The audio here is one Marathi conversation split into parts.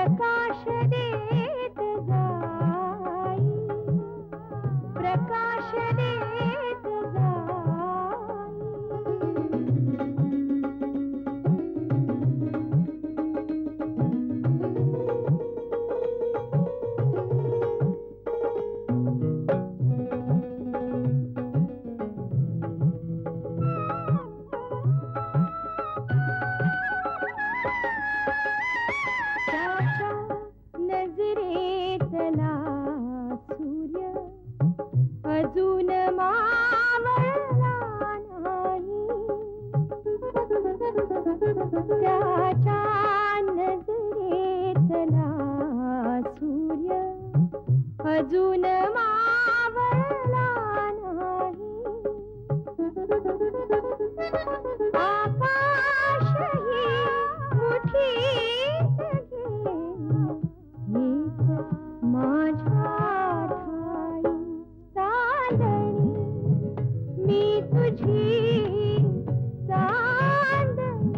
प्रकाश देत जाई, प्रकाश देत नजरेतला सूर्य अजून मावळला नाही, त्याच्या नजरेतला सूर्य अजून मावळला नाही, आकाशही मुठीत माझ्या ठाई चांदणी, मी तुझी चांदणी.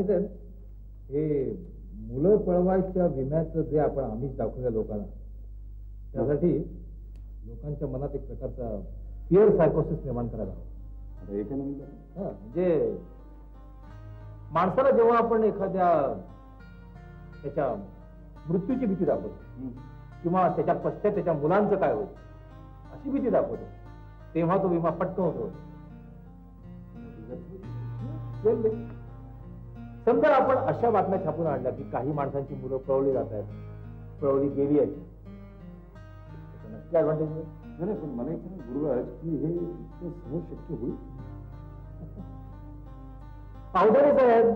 सर, हे मुलं पळवायच्या विम्याचं जे आपण आमिष दाखवूया लोकांना, त्यासाठी लोकांच्या मनात एक प्रकारचा फिअर सायकोसिस निर्माण करायला हवा. म्हणजे माणसाला जेव्हा आपण एखाद्या त्याच्या मृत्यूची भीती दाखवतो किंवा त्याच्या पश्चात त्याच्या मुलांचं काय होईल अशी भीती दाखवतो, तेव्हा तो विमा पटकन होतो. समजा आपण अशा बातम्या छापून आणल्या की काही माणसांची मुलं पळवली जात आहेत, पळवली गेली याची नक्की ऍडव्हान्टेज नाही. पण मला एक गुरुराज की हे सहज शक्य होईल? अवघडे साहेब,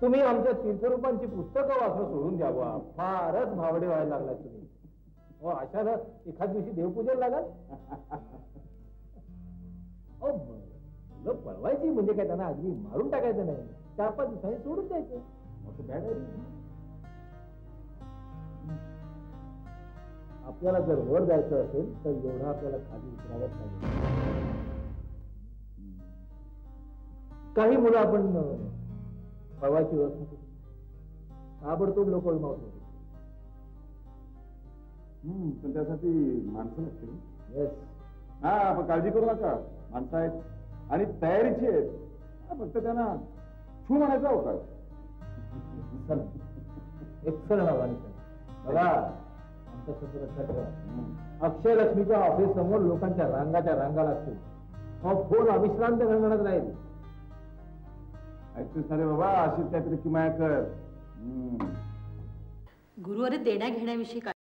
तुम्ही आमच्या तीर्थरूपांची पुस्तकं वाचणं सोडून द्यावा. फारच भावडे व्हायला लागलात तुम्ही. हो, अशाला एखाद दिवशी देवपूजेला लागाल. मुलं पळवायची म्हणजे काय, त्यांना अगदी मारून टाकायचं नाही, 4-5 दिवसांनी सोडून द्यायचं. मग बॅड आहे. आपल्याला जर वर जायचं असेल तर एवढा आपल्याला खाली उतरावंच लागेल. काही मुलं आपण पळवायची व्यवस्था करू, ताबडतोब लोक विमावत होते. पण त्यासाठी माणसं लागतील. येस. हा, आपण काळजी करू नका, माणसं आहेत आणि तयारीची आहेत. फक्त त्यांना छू म्हणायचा होता. एक्सलंट आव्हान बघा, आमचा शब्द लक्षात ठेवा. अक्षय लक्ष्मीच्या ऑफिस समोर लोकांच्या रांगाच्या रांगा लागतील. फोन अविश्रांत घडघडत राहील. ऐकतोस ना रे बाबा, अशीच काहीतरी किमया कर. गुरुवारी देण्या घेण्याविषयी